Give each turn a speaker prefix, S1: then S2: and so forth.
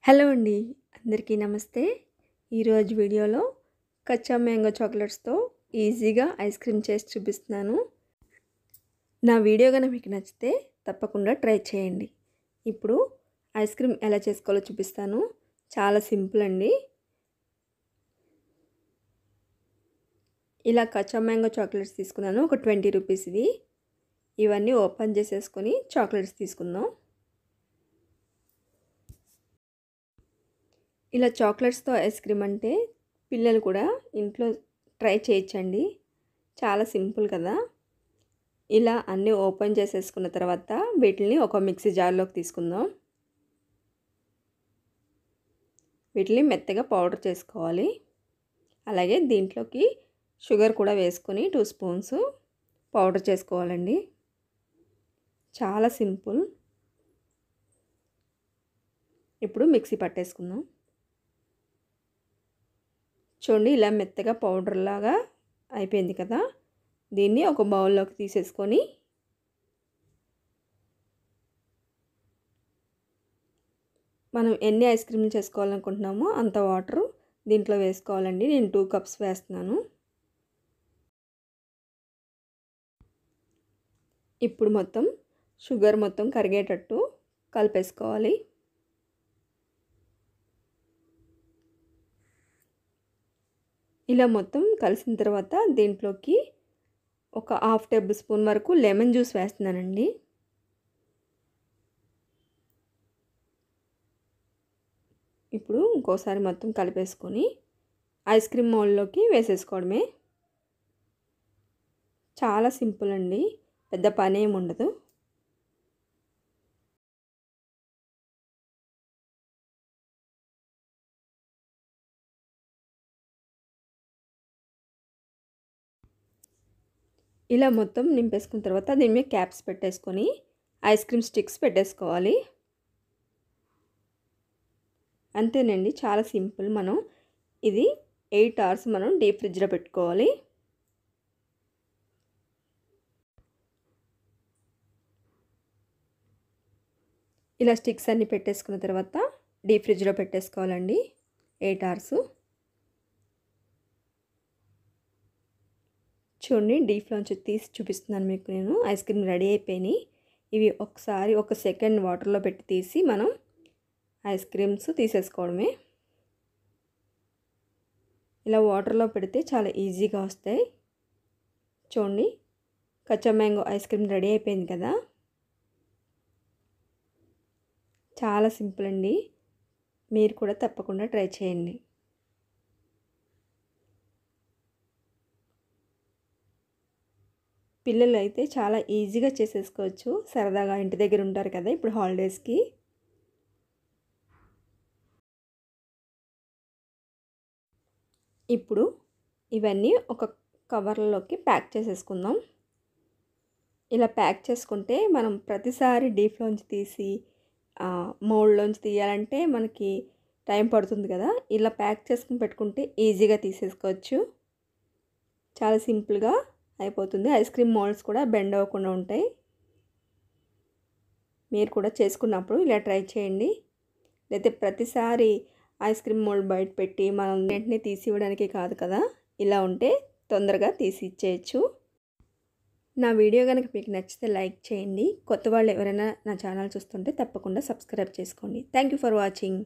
S1: Hello అండి, అందరికీ నమస్తే. ఈరోజు వీడియోలో కచ్చా మ్యాంగో చాక్లెట్స్తో ఈజీగా ఐస్ క్రీమ్ చేసి చూపిస్తున్నాను. నా వీడియో కనుక మీకు నచ్చితే తప్పకుండా ట్రై చేయండి. ఇప్పుడు ఐస్ క్రీమ్ ఎలా చేసుకోవాలో చూపిస్తాను. చాలా సింపుల్ అండి. ఇలా కచ్చా మ్యాంగో చాక్లెట్స్ తీసుకున్నాను, ఒక 20 రూపీస్వి. ఇవన్నీ ఓపెన్ చేసేసుకొని చాక్లెట్స్ తీసుకుందాం. ఇలా చాక్లెట్స్తో ఐస్ క్రీమ్ అంటే పిల్లలు కూడా ఇంట్లో ట్రై చేయొచ్చండి. చాలా సింపుల్ కదా. ఇలా అన్నీ ఓపెన్ చేసేసుకున్న తర్వాత వీటిని ఒక మిక్సీ జార్లోకి తీసుకుందాం. వీటిని మెత్తగా పౌడర్ చేసుకోవాలి. అలాగే దీంట్లోకి షుగర్ కూడా వేసుకొని 2 స్పూన్స్ పౌడర్ చేసుకోవాలండి. చాలా సింపుల్. ఇప్పుడు మిక్సీ పట్టేసుకుందాం. చూడండి, ఇలా మెత్తగా పౌడర్ లాగా అయిపోయింది కదా. దీన్ని ఒక బౌల్లోకి తీసేసుకొని మనం ఎన్ని ఐస్ క్రీమ్లు చేసుకోవాలనుకుంటున్నామో అంత వాటర్ దీంట్లో వేసుకోవాలండి. నేను 2 కప్స్ వేస్తున్నాను. ఇప్పుడు మొత్తం షుగర్ మొత్తం కరిగేటట్టు కలిపేసుకోవాలి. ఇలా మొత్తం కలిసిన తర్వాత దీంట్లోకి ఒక 1/2 టేబుల్ స్పూన్ వరకు లెమన్ జ్యూస్ వేస్తున్నానండి. ఇప్పుడు ఇంకోసారి మొత్తం కలిపేసుకొని ఐస్ క్రీమ్ మౌల్డ్లోకి వేసేసుకోవడమే. చాలా సింపుల్ అండి, పెద్ద పని ఏమి ఉండదు. ఇలా మొత్తం నింపేసుకున్న తర్వాత దీని మీద క్యాప్స్ పెట్టేసుకొని ఐస్ క్రీమ్ స్టిక్స్ పెట్టేసుకోవాలి. అంతేనండి, చాలా సింపుల్. మనం ఇది 8 అవర్స్ మనం డీప్ ఫ్రిడ్జ్లో పెట్టుకోవాలి. ఇలా స్టిక్స్ అన్నీ పెట్టేసుకున్న తర్వాత డీప్ ఫ్రిడ్జ్లో పెట్టేసుకోవాలండి 8 అవర్స్. చూడండి, డీప్లోంచి తీసి చూపిస్తున్నాను మీకు నేను. ఐస్ క్రీమ్ రెడీ అయిపోయినాయి. ఇవి ఒకసారి 1 సెకండ్ వాటర్లో పెట్టి తీసి మనం ఐస్ క్రీమ్స్ తీసేసుకోవడమే. ఇలా వాటర్లో పెడితే చాలా ఈజీగా వస్తాయి. చూడండి, కచ్చా మ్యాంగో ఐస్ క్రీమ్ రెడీ అయిపోయింది కదా. చాలా సింపుల్ అండి, మీరు కూడా తప్పకుండా ట్రై చేయండి. పిల్లలు అయితే చాలా ఈజీగా చేసేసుకోవచ్చు. సరదాగా ఇంటి దగ్గర ఉంటారు కదా ఇప్పుడు హాలిడేస్కి. ఇప్పుడు ఇవన్నీ ఒక కవర్లోకి ప్యాక్ చేసేసుకుందాం. ఇలా ప్యాక్ చేసుకుంటే మనం ప్రతిసారి డీప్లోంచి తీసి మౌల్డ్లోంచి తీయాలంటే మనకి టైం పడుతుంది కదా. ఇలా ప్యాక్ చేసుకుని పెట్టుకుంటే ఈజీగా తీసేసుకోవచ్చు. చాలా సింపుల్గా అయిపోతుంది. ఐస్ క్రీమ్ మౌల్డ్స్ కూడా బెండ్ అవ్వకుండా ఉంటాయి. మీరు కూడా చేసుకున్నప్పుడు ఇలా ట్రై చేయండి. లేకపోతే ప్రతిసారి ఐస్ క్రీమ్ మౌల్డ్ బయట పెట్టి మనం వెంటనే తీసి ఇవ్వడానికి కాదు కదా. ఇలా ఉంటే తొందరగా తీసి ఇచ్చేయచ్చు. నా వీడియో కనుక మీకు నచ్చితే లైక్ చేయండి. కొత్త వాళ్ళు ఎవరైనా నా ఛానల్ చూస్తుంటే తప్పకుండా సబ్స్క్రైబ్ చేసుకోండి. Thank you for watching.